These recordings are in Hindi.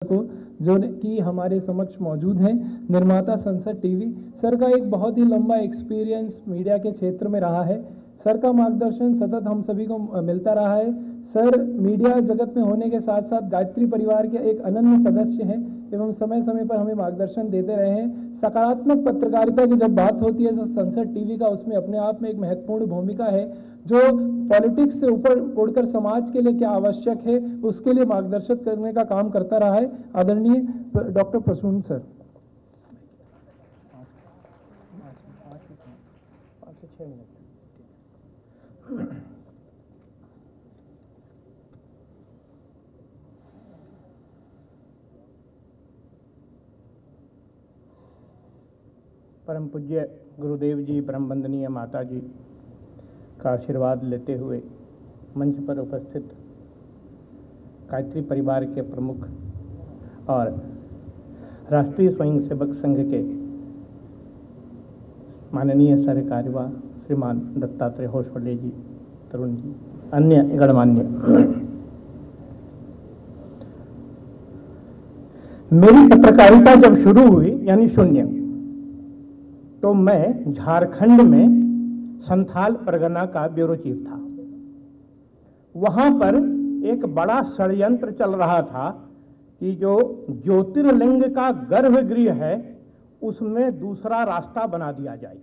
को जो कि हमारे समक्ष मौजूद हैं। निर्माता संसद टीवी सर का एक बहुत ही लंबा एक्सपीरियंस मीडिया के क्षेत्र में रहा है। सर का मार्गदर्शन सतत हम सभी को मिलता रहा है। सर मीडिया जगत में होने के साथ साथ गायत्री परिवार के एक अनन्य सदस्य हैं एवं समय समय पर हमें मार्गदर्शन देते रहे हैं। सकारात्मक पत्रकारिता की जब बात होती है तो संसद टीवी का उसमें अपने आप में एक महत्वपूर्ण भूमिका है, जो पॉलिटिक्स से ऊपर उड़कर समाज के लिए क्या आवश्यक है उसके लिए मार्गदर्शन करने का काम करता रहा है। आदरणीय डॉक्टर प्रसून सर। 5 से 6 मिनट। परम पूज्य गुरुदेव जी, परम वंदनीय माता जी का आशीर्वाद लेते हुए मंच पर उपस्थित गायत्री परिवार के प्रमुख और राष्ट्रीय स्वयंसेवक संघ के माननीय सहकार्यवाह श्रीमान दत्तात्रेय होसवले जी, तरुण जी, अन्य गणमान्य, मेरी पत्रकारिता जब शुरू हुई यानी शून्य, तो मैं झारखंड में संथाल परगना का ब्यूरो चीफ था। वहां पर एक बड़ा षड्यंत्र चल रहा था कि जो ज्योतिर्लिंग का गर्भगृह है उसमें दूसरा रास्ता बना दिया जाए।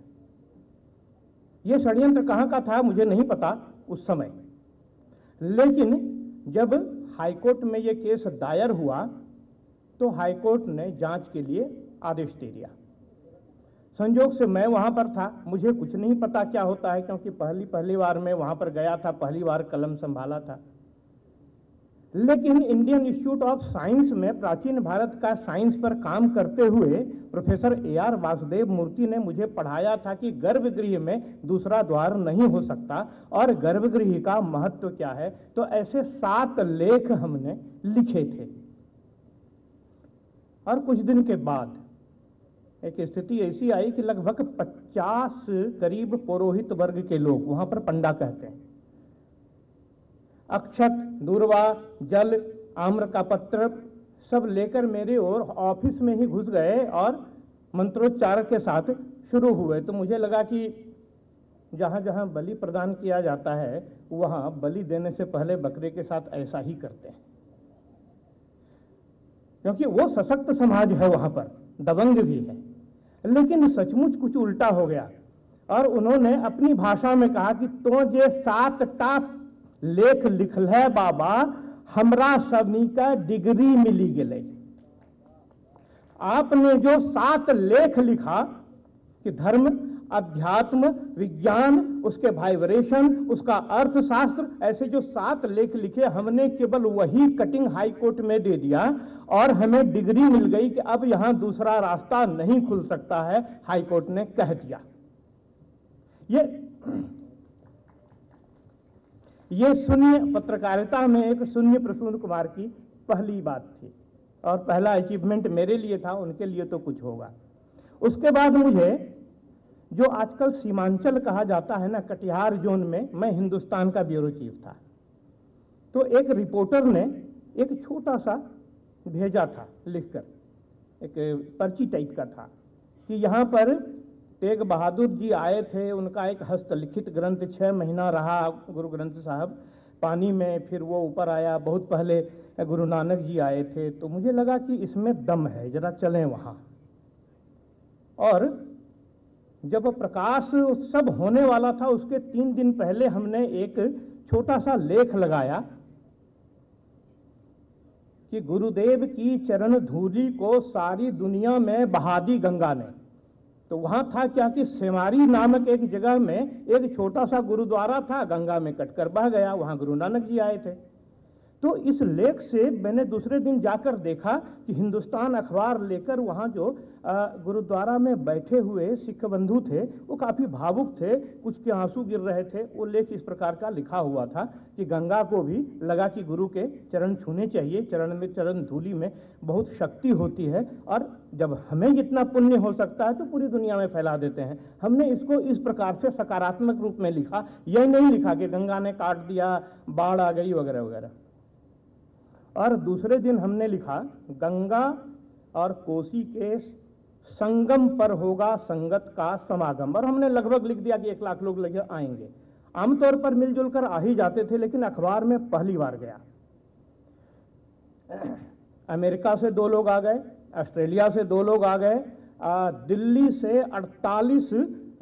ये षड्यंत्र कहाँ का था मुझे नहीं पता उस समय, लेकिन जब हाईकोर्ट में ये केस दायर हुआ तो हाईकोर्ट ने जांच के लिए आदेश दे दिया। संयोग से मैं वहां पर था, मुझे कुछ नहीं पता क्या होता है, क्योंकि पहली बार मैं वहां पर गया था, पहली बार कलम संभाला था। लेकिन इंडियन इंस्टीट्यूट ऑफ साइंस में प्राचीन भारत का साइंस पर काम करते हुए प्रोफेसर AR वासुदेव मूर्ति ने मुझे पढ़ाया था कि गर्भगृह में दूसरा द्वार नहीं हो सकता और गर्भगृह का महत्व क्या है। तो ऐसे 7 लेख हमने लिखे थे। और कुछ दिन के बाद एक स्थिति ऐसी आई कि लगभग 50 करीब पुरोहित वर्ग के लोग, वहां पर पंडा कहते हैं, अक्षत, दूर्वा, जल, आम्र का पत्र सब लेकर मेरे ओर ऑफिस में ही घुस गए और मंत्रोच्चार के साथ शुरू हुए। तो मुझे लगा कि जहां जहां बलि प्रदान किया जाता है वहां बलि देने से पहले बकरे के साथ ऐसा ही करते हैं, क्योंकि वो सशक्त समाज है, वहां पर दबंग भी है। लेकिन सचमुच कुछ उल्टा हो गया और उन्होंने अपनी भाषा में कहा कि तो जे 7 टाप लेख लिखल है बाबा, हमरा सभी का डिग्री मिली गई। आपने जो 7 लेख लिखा कि धर्म, अध्यात्म, विज्ञान, उसके वाइब्रेशन, उसका अर्थशास्त्र, ऐसे जो 7 लेख लिखे, हमने केवल वही कटिंग हाई कोर्ट में दे दिया और हमें डिग्री मिल गई कि अब यहां दूसरा रास्ता नहीं खुल सकता है, हाई कोर्ट ने कह दिया। ये शून्य पत्रकारिता में एक शून्य प्रसून कुमार की पहली बात थी और पहला अचीवमेंट मेरे लिए था, उनके लिए तो कुछ होगा। उसके बाद मुझे जो आजकल सीमांचल कहा जाता है ना, कटिहार जोन में मैं हिंदुस्तान का ब्यूरो चीफ था। तो एक रिपोर्टर ने एक छोटा सा भेजा था लिखकर, एक पर्ची टाइप का था कि यहाँ पर तेग बहादुर जी आए थे, उनका एक हस्तलिखित ग्रंथ 6 महीना रहा गुरु ग्रंथ साहब पानी में, फिर वो ऊपर आया। बहुत पहले गुरु नानक जी आए थे। तो मुझे लगा कि इसमें दम है, जरा चलें वहाँ। और जब प्रकाश उत्सव होने वाला था उसके 3 दिन पहले हमने एक छोटा सा लेख लगाया कि गुरुदेव की चरण धूलि को सारी दुनिया में बहा दी गंगा ने। तो वहां था क्या कि सेमारी नामक एक जगह में एक छोटा सा गुरुद्वारा था, गंगा में कटकर बह गया, वहां गुरु नानक जी आए थे। तो इस लेख से मैंने दूसरे दिन जाकर देखा कि हिंदुस्तान अखबार लेकर वहाँ जो गुरुद्वारा में बैठे हुए सिख बंधु थे वो काफ़ी भावुक थे, कुछ के आंसू गिर रहे थे। वो लेख इस प्रकार का लिखा हुआ था कि गंगा को भी लगा कि गुरु के चरण छूने चाहिए, चरण में, चरण धूलि में बहुत शक्ति होती है और जब हमें जितना पुण्य हो सकता है तो पूरी दुनिया में फैला देते हैं। हमने इसको इस प्रकार से सकारात्मक रूप में लिखा, यह नहीं लिखा कि गंगा ने काट दिया, बाढ़ आ गई वगैरह वगैरह। और दूसरे दिन हमने लिखा गंगा और कोसी के संगम पर होगा संगत का समागम, और हमने लगभग लिख दिया कि 1 लाख लोग लगे आएंगे। आमतौर पर मिलजुल कर आ ही जाते थे, लेकिन अखबार में पहली बार गया। अमेरिका से 2 लोग आ गए, ऑस्ट्रेलिया से 2 लोग आ गए, दिल्ली से 48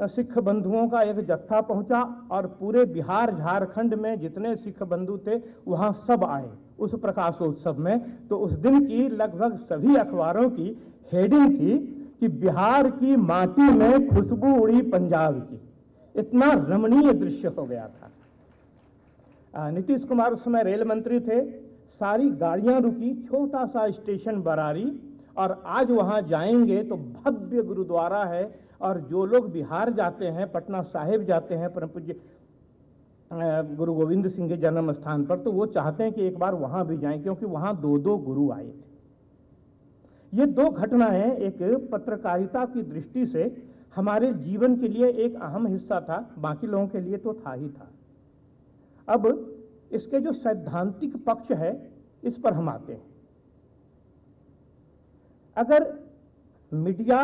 सिख बंधुओं का एक जत्था पहुंचा, और पूरे बिहार झारखंड में जितने सिख बंधु थे वहां सब आए उस प्रकाशोत्सव में। तो उस दिन की लगभग सभी अखबारों की हेडिंग थी कि बिहार की माटी में खुशबू उड़ी पंजाब की। इतना रमणीय दृश्य हो गया था। नीतीश कुमार उस समय रेल मंत्री थे। सारी गाड़ियां रुकी, छोटा सा स्टेशन बरारी, और आज वहां जाएंगे तो भव्य गुरुद्वारा है, और जो लोग बिहार जाते हैं, पटना साहिब जाते हैं परम पूज्य गुरु गोविंद सिंह के जन्म स्थान पर, तो वो चाहते हैं कि एक बार वहां भी जाएं, क्योंकि वहां 2 गुरु आए थे। ये 2 घटनाएं एक पत्रकारिता की दृष्टि से हमारे जीवन के लिए एक अहम हिस्सा था, बाकी लोगों के लिए तो था ही था। अब इसके जो सैद्धांतिक पक्ष है इस पर हम आते हैं। अगर मीडिया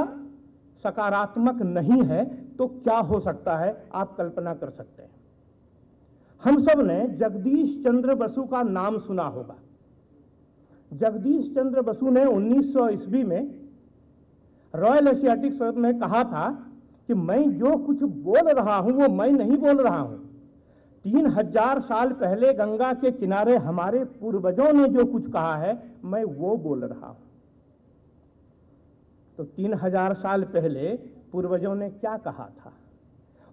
सकारात्मक नहीं है तो क्या हो सकता है, आप कल्पना कर सकते हैं। हम सब ने जगदीश चंद्र बसु का नाम सुना होगा। जगदीश चंद्र बसु ने 1900 ईस्वी में रॉयल एशियाटिक क्लब में कहा था कि मैं जो कुछ बोल रहा हूं वो मैं नहीं बोल रहा हूं। 3000 साल पहले गंगा के किनारे हमारे पूर्वजों ने जो कुछ कहा है मैं वो बोल रहा हूं। तो 3000 साल पहले पूर्वजों ने क्या कहा था?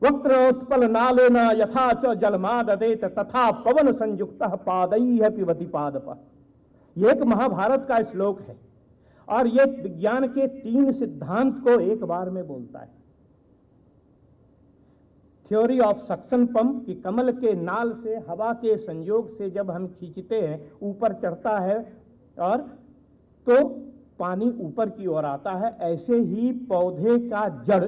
वक्रोत्पल नालेन यथा च जलमाददेत तथा पवन संयुक्तः पादैः पिबति पादपः। ये एक महाभारत का श्लोक है, और ये विज्ञान के 3 सिद्धांत को एक बार में बोलता है। थ्योरी ऑफ सक्शन पंप, कि कमल के नाल से हवा के संयोग से जब हम खींचते हैं ऊपर चढ़ता है और तो पानी ऊपर की ओर आता है। ऐसे ही पौधे का जड़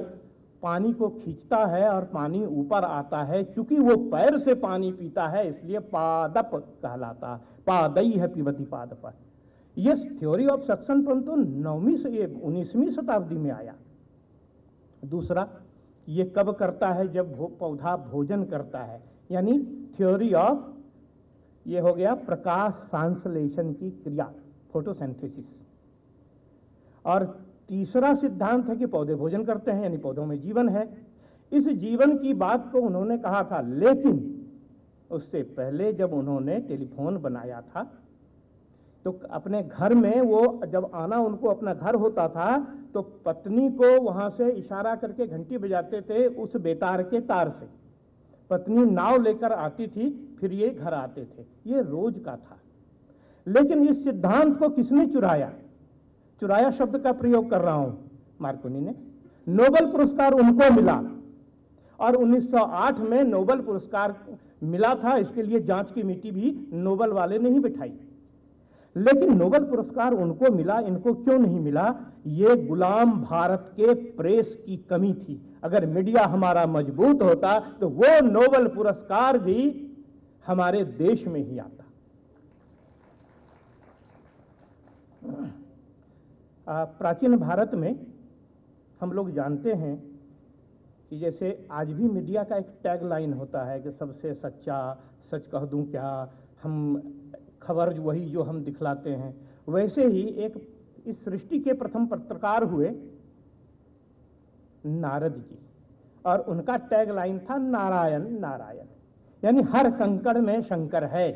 पानी को खींचता है और पानी ऊपर आता है। चूंकि वो पैर से पानी पीता है इसलिए पादप कहलाता है। पादैः पिबति पादपः। ये थ्योरी ऑफ सक्शन पंप तो 19वीं शताब्दी में आया। दूसरा, ये कब करता है? जब पौधा भोजन करता है, यानी थ्योरी ऑफ, ये हो गया प्रकाश संश्लेषण की क्रिया, फोटोसिंथेसिस। और तीसरा सिद्धांत है कि पौधे भोजन करते हैं, यानी पौधों में जीवन है। इस जीवन की बात को उन्होंने कहा था, लेकिन उससे पहले जब उन्होंने टेलीफोन बनाया था तो अपने घर में वो जब आना उनको अपना घर होता था तो पत्नी को वहां से इशारा करके घंटी बजाते थे उस बेतार के तार से। पत्नी नाव लेकर आती थी, फिर ये घर आते थे। ये रोज का था। लेकिन इस सिद्धांत को किसने चुराया? चुराया शब्द का प्रयोग कर रहा हूं, मार्कोनी ने। नोबेल पुरस्कार उनको मिला, और 1908 में नोबेल पुरस्कार मिला था। इसके लिए जांच कमेटी भी नोबेल वाले ने ही बिठाई। लेकिन नोबेल पुरस्कार उनको मिला, इनको क्यों नहीं मिला? ये गुलाम भारत के प्रेस की कमी थी। अगर मीडिया हमारा मजबूत होता तो वो नोबेल पुरस्कार भी हमारे देश में ही आता। प्राचीन भारत में हम लोग जानते हैं कि जैसे आज भी मीडिया का एक टैग लाइन होता है कि सबसे सच्चा, सच कह दूं क्या, हम खबर वही जो हम दिखलाते हैं। वैसे ही एक इस सृष्टि के प्रथम पत्रकार हुए नारद जी, और उनका टैग लाइन था नारायण नारायण, यानी हर कंकड़ में शंकर है।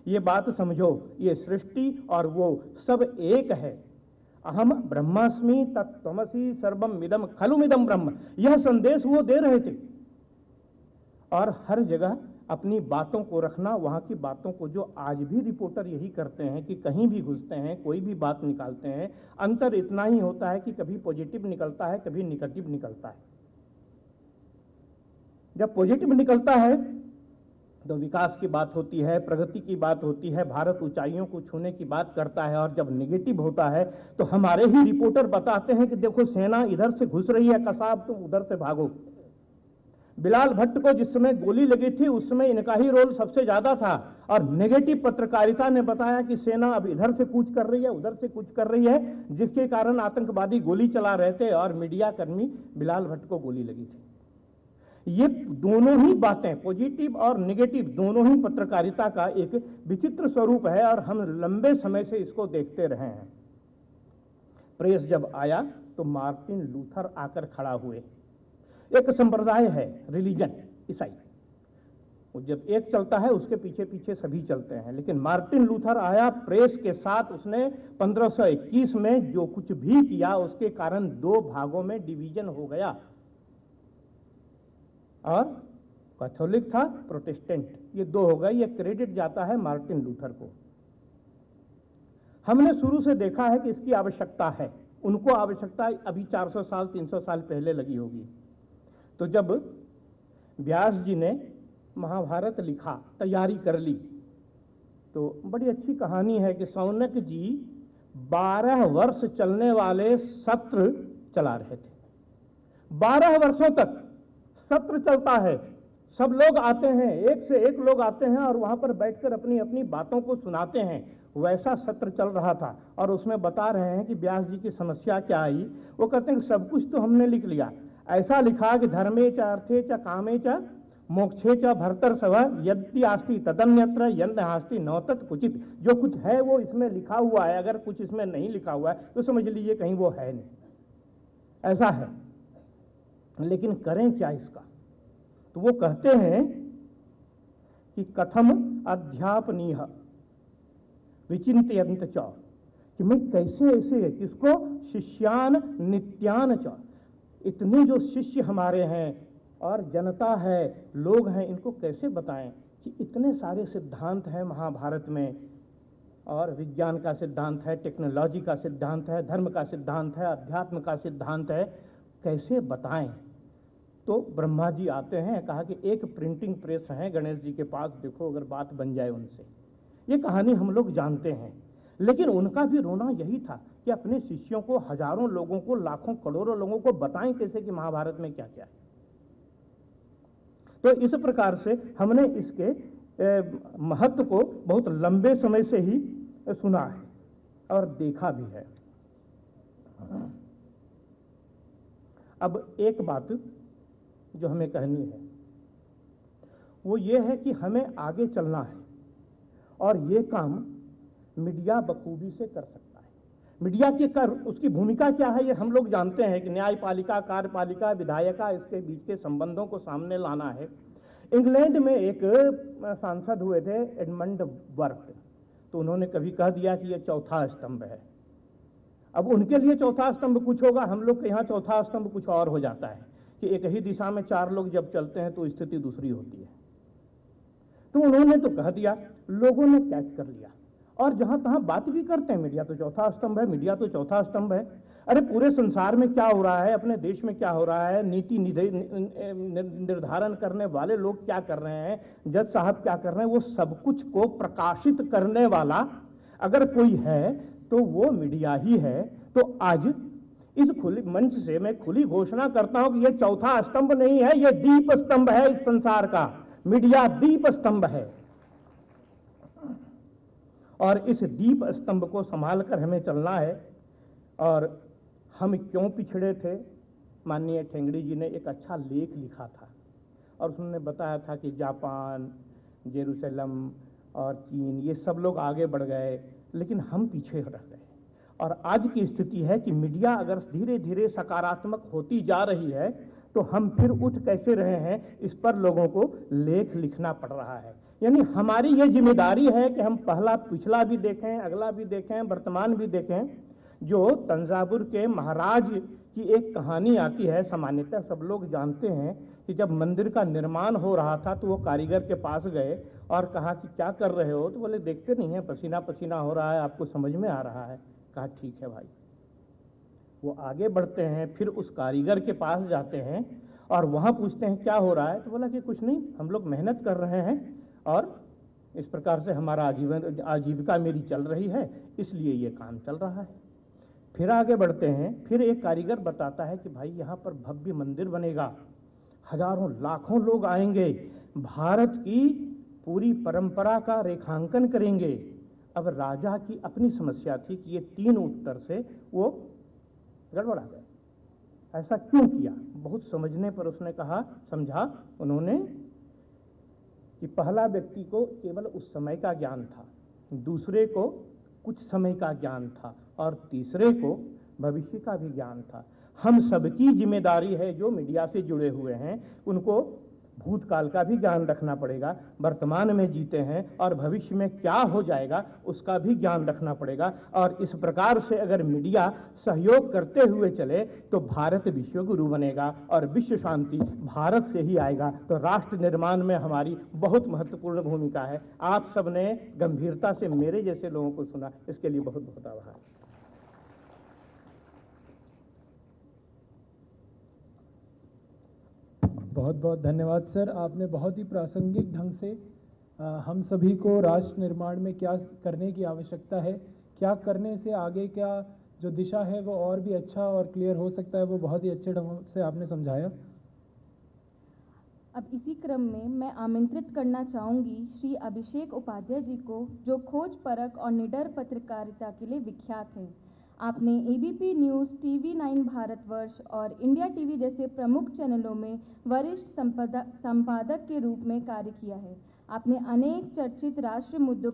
ये बात समझो, ये सृष्टि और वो सब एक है। अहम ब्रह्मास्मि तत्त्वमसि सर्वम इदम खलुमिदम ब्रह्म, यह संदेश वो दे रहे थे। और हर जगह अपनी बातों को रखना, वहाँ की बातों को, जो आज भी रिपोर्टर यही करते हैं कि कहीं भी घुसते हैं, कोई भी बात निकालते हैं, अंतर इतना ही होता है कि कभी पॉजिटिव निकलता है, कभी निगेटिव निकलता है। जब पॉजिटिव निकलता है तो विकास की बात होती है, प्रगति की बात होती है, भारत ऊंचाइयों को छूने की बात करता है। और जब निगेटिव होता है तो हमारे ही रिपोर्टर बताते हैं कि देखो सेना इधर से घुस रही है, कसाब तुम उधर से भागो। बिलाल भट्ट को जिस समय गोली लगी थी उस समय इनका ही रोल सबसे ज़्यादा था, और नेगेटिव पत्रकारिता ने बताया कि सेना अब इधर से कूच कर रही है, उधर से कूच कर रही है, जिसके कारण आतंकवादी गोली चला रहे थे और मीडिया कर्मी बिलाल भट्ट को गोली लगी थी। ये दोनों ही बातें, पॉजिटिव और नेगेटिव, दोनों ही पत्रकारिता का एक विचित्र स्वरूप है और हम लंबे समय से इसको देखते रहे हैं। प्रेस जब आया तो मार्टिन लूथर आकर खड़ा हुए। एक संप्रदाय है रिलीजन ईसाई, जब एक चलता है उसके पीछे पीछे सभी चलते हैं, लेकिन मार्टिन लूथर आया प्रेस के साथ। उसने 1521 में जो कुछ भी किया उसके कारण 2 भागों में डिवीजन हो गया, और कैथोलिक था, प्रोटेस्टेंट, ये 2 हो गए। ये क्रेडिट जाता है मार्टिन लूथर को। हमने शुरू से देखा है कि इसकी आवश्यकता है, उनको आवश्यकता अभी 400 साल 300 साल पहले लगी होगी। तो जब व्यास जी ने महाभारत लिखा, तैयारी कर ली, तो बड़ी अच्छी कहानी है कि शौनक जी 12 वर्ष चलने वाले सत्र चला रहे थे। 12 वर्षों तक सत्र चलता है, सब लोग आते हैं, एक से एक लोग आते हैं और वहाँ पर बैठकर अपनी अपनी बातों को सुनाते हैं। वैसा सत्र चल रहा था और उसमें बता रहे हैं कि व्यास जी की समस्या क्या आई। वो कहते हैं कि सब कुछ तो हमने लिख लिया, ऐसा लिखा कि धर्मे च अर्थे च कामे च मोक्षे च भर्तर सव यद्य आस्ति तदन्यत्र यन्न आस्ति न तत् कुचित। जो कुछ है वो इसमें लिखा हुआ है, अगर कुछ इसमें नहीं लिखा हुआ है तो समझ लीजिए कहीं वो है नहीं, ऐसा है। लेकिन करें क्या इसका? तो वो कहते हैं कि कथम अध्यापनीय विचिंतयन्त च, कि मैं कैसे ऐसे किसको, शिष्यान नित्यान च, इतने जो शिष्य हमारे हैं और जनता है, लोग हैं, इनको कैसे बताएं कि इतने सारे सिद्धांत हैं महाभारत में, और विज्ञान का सिद्धांत है, टेक्नोलॉजी का सिद्धांत है, धर्म का सिद्धांत है, अध्यात्म का सिद्धांत है, कैसे बताएं? तो ब्रह्मा जी आते हैं, कहा कि एक प्रिंटिंग प्रेस है गणेश जी के पास, देखो अगर बात बन जाए उनसे। ये कहानी हम लोग जानते हैं, लेकिन उनका भी रोना यही था कि अपने शिष्यों को, हजारों लोगों को, लाखों करोड़ों लोगों को बताएं कैसे कि महाभारत में क्या क्या है। तो इस प्रकार से हमने इसके महत्व को बहुत लंबे समय से ही सुना है और देखा भी है। अब एक बात जो हमें कहनी है वो ये है कि हमें आगे चलना है, और ये काम मीडिया बखूबी से कर सकता है। मीडिया के कर उसकी भूमिका क्या है ये हम लोग जानते हैं कि न्यायपालिका, कार्यपालिका, विधायिका, इसके बीच के संबंधों को सामने लाना है। इंग्लैंड में एक सांसद हुए थे एडमंड बर्क, तो उन्होंने कभी कह दिया कि ये चौथा स्तंभ है। अब उनके लिए चौथा स्तंभ कुछ होगा, हम लोग के यहाँ चौथा स्तंभ कुछ और हो जाता है कि एक ही दिशा में 4 लोग जब चलते हैं तो स्थिति दूसरी होती है। तो उन्होंने तो कह दिया, लोगों ने कैच कर लिया, और जहां तहां बात भी करते हैं मीडिया तो चौथा स्तंभ है, मीडिया तो चौथा स्तंभ है। अरे पूरे संसार में क्या हो रहा है, अपने देश में क्या हो रहा है, नीति निर्धारण करने वाले लोग क्या कर रहे हैं, जज साहब क्या कर रहे हैं, वो सब कुछ को प्रकाशित करने वाला अगर कोई है तो वो मीडिया ही है। तो आज इस खुली मंच से मैं खुली घोषणा करता हूं कि ये चौथा स्तंभ नहीं है, ये दीप स्तंभ है इस संसार का। मीडिया दीप स्तंभ है, और इस दीप स्तंभ को संभाल कर हमें चलना है। और हम क्यों पिछड़े थे, माननीय ठेंगड़ी जी ने एक अच्छा लेख लिखा था और उसने बताया था कि जापान, जेरूसलम और चीन ये सब लोग आगे बढ़ गए, लेकिन हम पीछे रह गए। और आज की स्थिति है कि मीडिया अगर धीरे धीरे सकारात्मक होती जा रही है तो हम फिर उठ कैसे रहे हैं, इस पर लोगों को लेख लिखना पड़ रहा है। यानी हमारी ये जिम्मेदारी है कि हम पहला पिछला भी देखें, अगला भी देखें, वर्तमान भी देखें। जो तंजावुर के महाराज की एक कहानी आती है, सामान्यतः सब लोग जानते हैं कि जब मंदिर का निर्माण हो रहा था तो वो कारीगर के पास गए और कहा कि क्या कर रहे हो, तो बोले देखते नहीं है, पसीना पसीना हो रहा है, आपको समझ में आ रहा है। कहा ठीक है भाई। वो आगे बढ़ते हैं, फिर उस कारीगर के पास जाते हैं और वहाँ पूछते हैं क्या हो रहा है, तो बोला कि कुछ नहीं, हम लोग मेहनत कर रहे हैं और इस प्रकार से हमारा आजीविका मेरी चल रही है, इसलिए ये काम चल रहा है। फिर आगे बढ़ते हैं, फिर एक कारीगर बताता है कि भाई यहाँ पर भव्य मंदिर बनेगा, हजारों लाखों लोग आएंगे, भारत की पूरी परंपरा का रेखांकन करेंगे। अब राजा की अपनी समस्या थी कि ये 3 उत्तर से वो गड़बड़ा गए। ऐसा क्यों किया? बहुत समझने पर उसने कहा, समझा उन्होंने कि पहला व्यक्ति को केवल उस समय का ज्ञान था, दूसरे को कुछ समय का ज्ञान था और तीसरे को भविष्य का भी ज्ञान था। हम सबकी जिम्मेदारी है, जो मीडिया से जुड़े हुए हैं उनको भूतकाल का भी ज्ञान रखना पड़ेगा, वर्तमान में जीते हैं और भविष्य में क्या हो जाएगा उसका भी ज्ञान रखना पड़ेगा। और इस प्रकार से अगर मीडिया सहयोग करते हुए चले तो भारत विश्व गुरु बनेगा और विश्व शांति भारत से ही आएगा। तो राष्ट्र निर्माण में हमारी बहुत महत्वपूर्ण भूमिका है। आप सबने गंभीरता से मेरे जैसे लोगों को सुना, इसके लिए बहुत बहुत आभार। बहुत बहुत धन्यवाद सर। आपने बहुत ही प्रासंगिक ढंग से हम सभी को राष्ट्र निर्माण में क्या करने की आवश्यकता है, क्या करने से आगे क्या जो दिशा है वो और भी अच्छा और क्लियर हो सकता है, वो बहुत ही अच्छे ढंग से आपने समझाया। अब इसी क्रम में मैं आमंत्रित करना चाहूँगी श्री अभिषेक उपाध्याय जी को, जो खोज परख और निडर पत्रकारिता के लिए विख्यात हैं। आपने एबीपी न्यूज़, TV9 भारतवर्ष और इंडिया टीवी जैसे प्रमुख चैनलों में वरिष्ठ संपादक के रूप में कार्य किया है। आपने अनेक चर्चित राष्ट्रीय मुद्दों